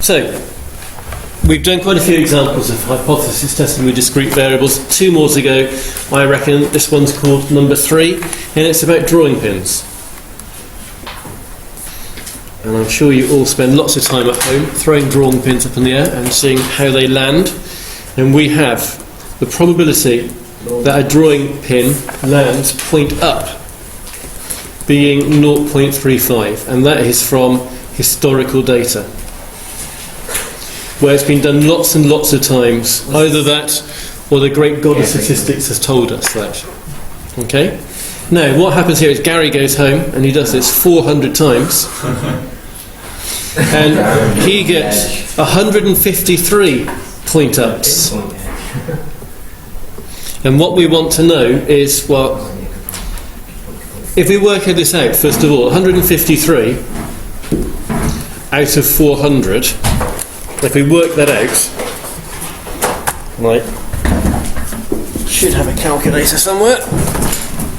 So, we've done quite a few examples of hypothesis testing with discrete variables. 2 more to go, I reckon. This one's called number 3, and it's about drawing pins. And I'm sure you all spend lots of time at home throwing drawing pins up in the air and seeing how they land. And we have the probability that a drawing pin lands point up being 0.35, and that is from historical data, where it's been done lots and lots of times. Either that or the great god of statistics has told us that. Okay? Now, what happens here is Gary goes home and he does this 400 times. And he gets 153 point ups. And what we want to know is, well, if we work this out, first of all, 153 out of 400, if we work that out, right, should have a calculator somewhere,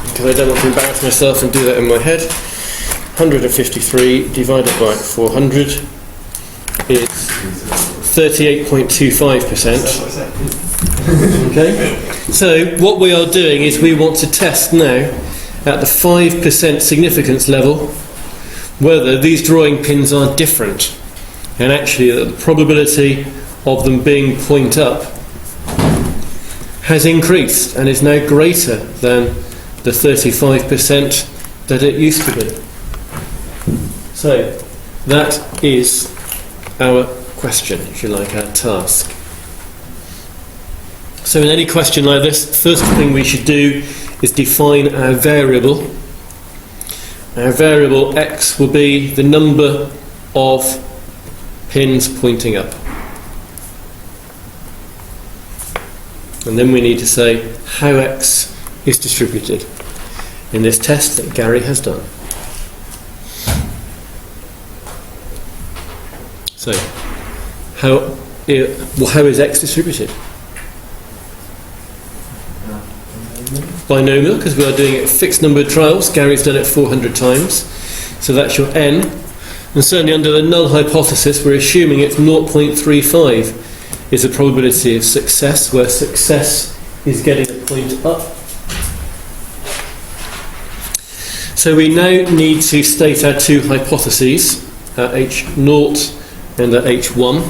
because I don't want to embarrass myself and do that in my head. 153 divided by 400 is 38.25%. Okay? So what we are doing is we want to test now at the 5% significance level whether these drawing pins are different, and actually that the probability of them being point up has increased and is now greater than the 35% that it used to be. So that is our question, if you like, our task. So in any question like this, first thing we should do is define our variable. Our variable x will be the number of pins pointing up. And then we need to say how x is distributed in this test that Gary has done. So, how is x distributed? Binomial, because we are doing it fixed number of trials. Gary's done it 400 times, so that's your n. And certainly under the null hypothesis, we're assuming it's 0.35 is the probability of success, where success is getting a point up. So we now need to state our 2 hypotheses, at h0 and at h1.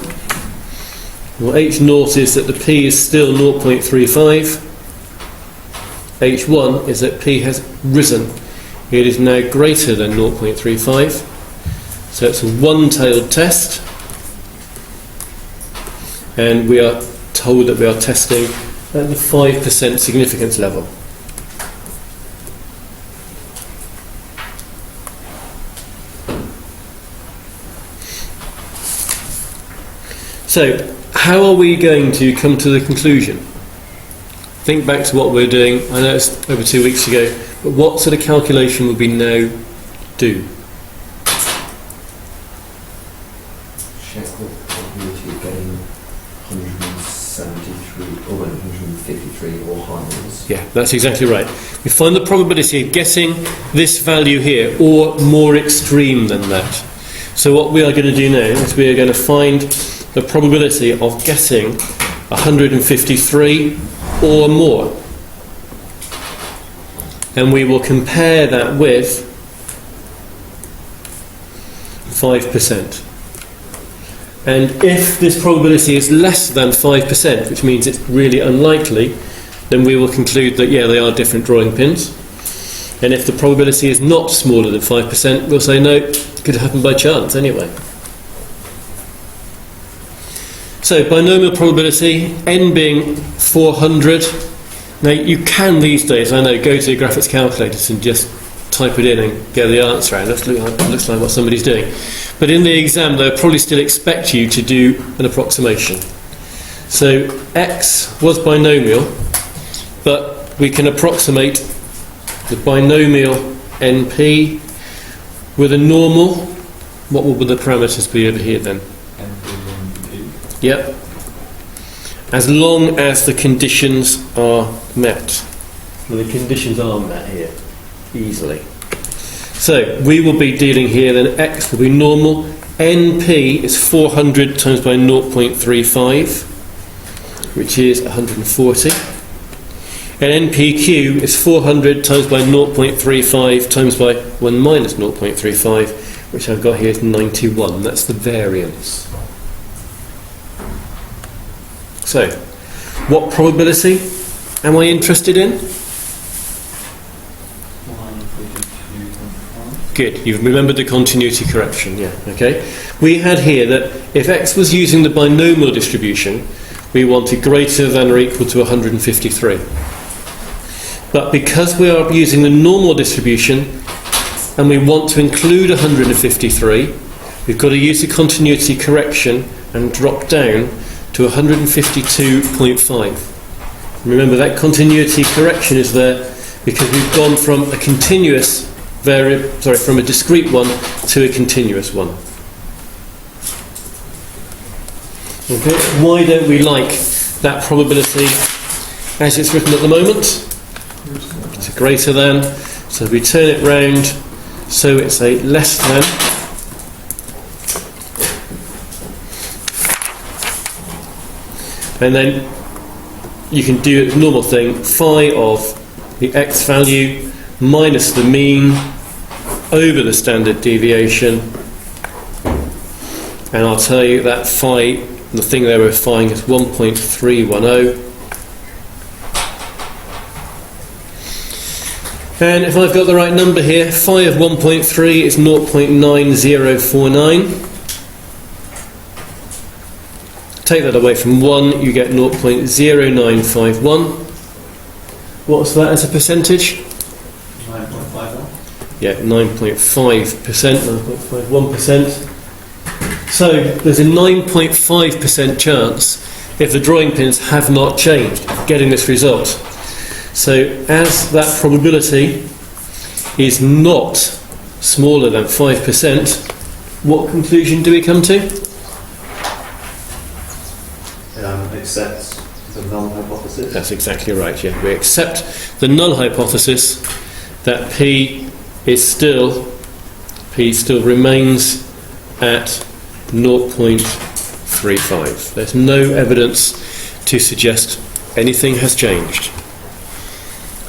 Well, h0 is that the p is still 0.35. h1 is that p has risen. It is now greater than 0.35. So it's a one-tailed test. And we are told that we are testing at the 5% significance level. So, how are we going to come to the conclusion? Think back to what we're doing. I know it's over 2 weeks ago, but what sort of calculation would we now do? Check the probability of getting 173 or 153 or higher. Yeah, that's exactly right. We find the probability of getting this value here, or more extreme than that. So what we are going to do now is we are going to find the probability of getting 153 or more. And we will compare that with 5%. And if this probability is less than 5%, which means it's really unlikely, then we will conclude that, yeah, they are different drawing pins. And if the probability is not smaller than 5%, we'll say, no, it could happen by chance anyway. So, binomial probability, n being 400. Now, you can these days, I know, go to your graphics calculators and just type it in and get the answer out. It looks like what somebody's doing. But in the exam, they'll probably still expect you to do an approximation. So, x was binomial, but we can approximate the binomial NP with a normal. What will the parameters be over here then? Yep. As long as the conditions are met. Well, the conditions are met here, easily. So, we will be dealing here, then x will be normal, NP is 400 times by 0.35, which is 140. And NPQ is 400 times by 0.35 times by 1 minus 0.35, which I've got here is 91. That's the variance. So, what probability am I interested in? Good, you've remembered the continuity correction, yeah, okay. We had here that if x was using the binomial distribution, we wanted greater than or equal to 153. But because we are using the normal distribution and we want to include 153, we've got to use the continuity correction and drop down to 152.5. Remember, that continuity correction is there because we've gone from a continuous from a discrete one to a continuous one. Okay. Why don't we like that probability as it's written at the moment? It's a greater than, so we turn it round so it's a less than. And then you can do the normal thing, phi of the x value minus the mean over the standard deviation. And I'll tell you that phi, the thing they were phi-ing is 1.310. And if I've got the right number here, phi of 1.3 is 0.9049. Take that away from 1, you get 0.0951. What's that as a percentage? 9.51. Yeah, 9.5%, 9.51%. So there's a 9.5% chance, if the drawing pins have not changed, getting this result. So as that probability is not smaller than 5%, what conclusion do we come to? Accept the null hypothesis. That's exactly right, yeah. We accept the null hypothesis that P still remains at 0.35. There's no evidence to suggest anything has changed.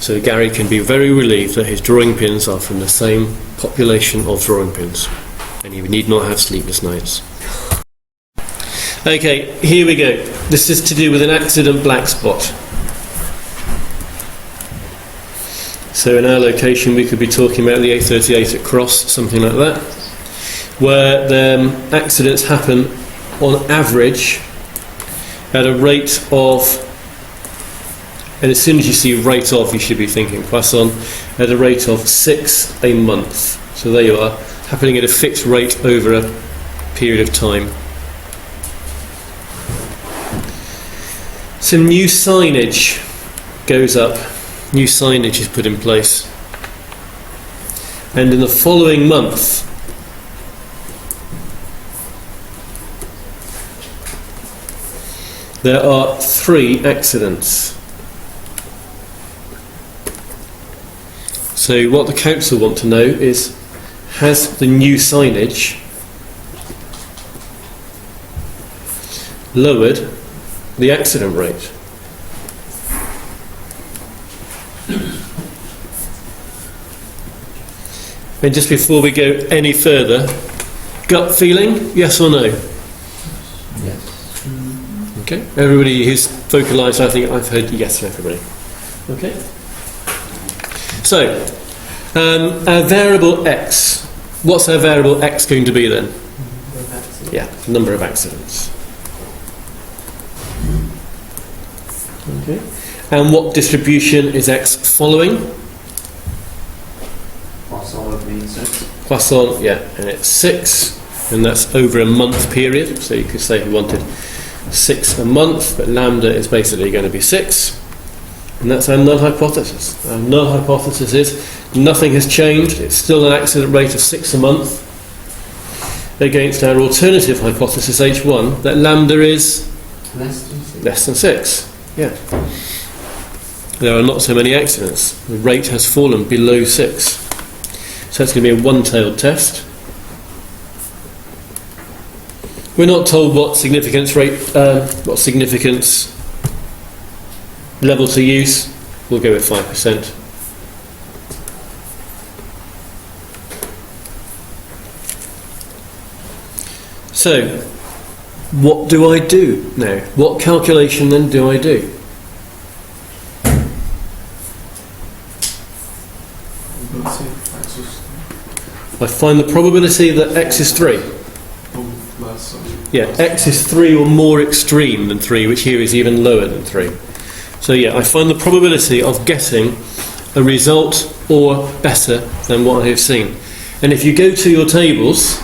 So Gary can be very relieved that his drawing pins are from the same population of drawing pins, and he need not have sleepless nights. Okay, here we go. This is to do with an accident black spot. So in our location we could be talking about the A38 at Cross, something like that, where the accidents happen on average at a rate of, and as soon as you see rate of, you should be thinking Poisson, at a rate of 6 a month. So there you are, happening at a fixed rate over a period of time. Some new signage goes up, new signage is put in place, and in the following month there are 3 accidents. So what the council want to know is, has the new signage lowered the accident rate? And just before we go any further, gut feeling, yes or no? Yes. Okay, everybody who's vocalised, I think I've heard yes from everybody. Okay. So, our variable x, what's our variable x going to be then? Yeah, number of accidents. Okay. And what distribution is x following? Poisson of mean 6. Poisson, yeah, and it's 6, and that's over a month period. So you could say we wanted 6 a month, but lambda is basically going to be 6, and that's our null hypothesis. Our null hypothesis is nothing has changed. It's still an accident rate of 6 a month, against our alternative hypothesis H1 that lambda is less than 6. Yeah. There are not so many accidents. The rate has fallen below 6. So it's going to be a one-tailed test. We're not told what significance level to use. We'll go with 5%. So, what do I do now? What calculation then do I do? I find the probability that x is 3. Yeah, x is 3 or more extreme than 3, which here is even lower than 3. So yeah, I find the probability of getting a result or better than what I have seen. And if you go to your tables,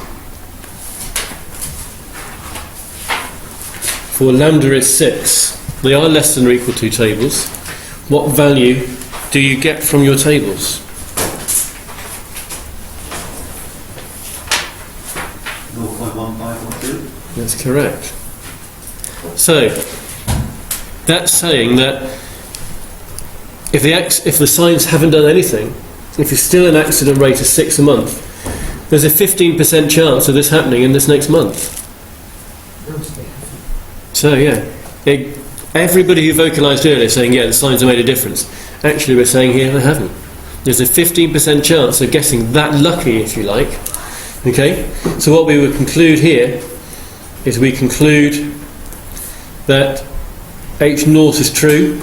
for lambda is 6, they are less than or equal to tables. What value do you get from your tables? 0.1512. That's correct. So, that's saying that if the signs haven't done anything, if it's still an accident rate of 6 a month, there's a 15% chance of this happening in this next month. So yeah, everybody who vocalised earlier saying, yeah, the signs have made a difference. Actually, we're saying here they haven't. There's a 15% chance of getting that lucky, if you like. Okay? So what we would conclude here is we conclude that H naught is true.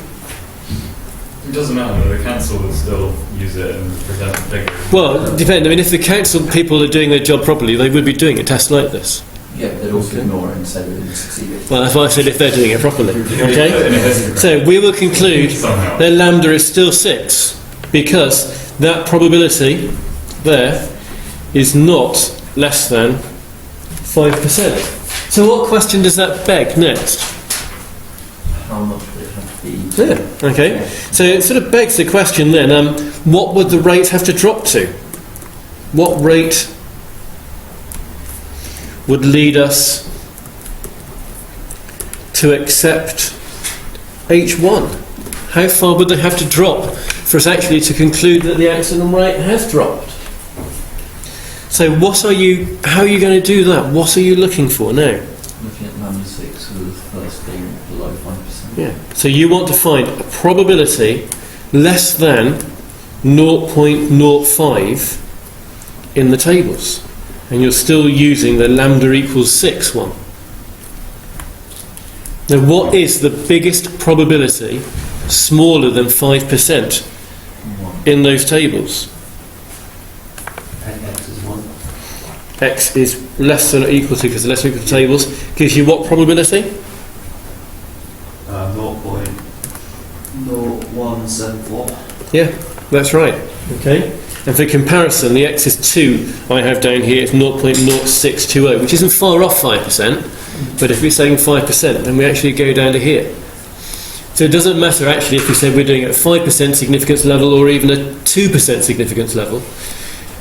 It doesn't matter, the council will still use it and present the figure. Well, it depends. I mean, if the council people are doing their job properly, they would be doing a test like this. Yeah, they'd also ignore it and say they didn't succeed. Well, that's why I said if they're doing it properly. Okay? So we will conclude that lambda is still 6, because that probability there is not less than 5%. So what question does that beg next? How much would it have to be? Yeah, okay. So it sort of begs the question then, what would the rate have to drop to? What rate would lead us to accept H1? How far would they have to drop for us actually to conclude that the accident rate has dropped? So how are you going to do that? What are you looking for now? Looking at lambda 6 with first being below 5%. Yeah. So you want to find a probability less than 0.05 in the tables. And you're still using the lambda equals 6 one. Now what is the biggest probability smaller than 5% in those tables? And x is 1. X is less than or equal to, because the less than or equal to tables gives you what probability? 0.0174. Yeah, that's right. Okay. And for comparison, the x is 2 I have down here is 0.0620, which isn't far off 5%, but if we're saying 5%, then we actually go down to here. So it doesn't matter actually if we say we're doing it at 5% significance level or even a 2% significance level,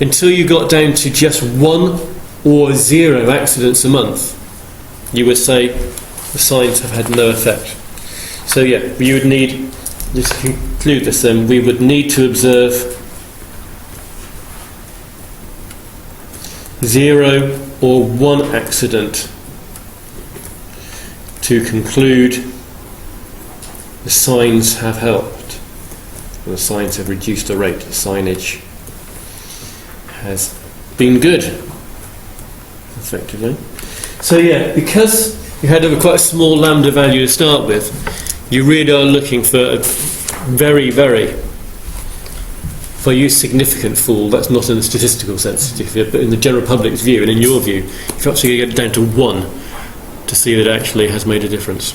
until you got down to just 1 or 0 accidents a month, you would say the signs have had no effect. So yeah, you would need, just to conclude this then, we would need to observe 0 or 1 accident to conclude the signs have helped, or the signs have reduced the rate, the signage has been good, effectively. So yeah, because you had quite a small lambda value to start with, you really are looking for a very, very, for you, significant fall. That's not in the statistical sense, but in the general public's view and in your view, you've actually got to get down to 1 to see that it actually has made a difference.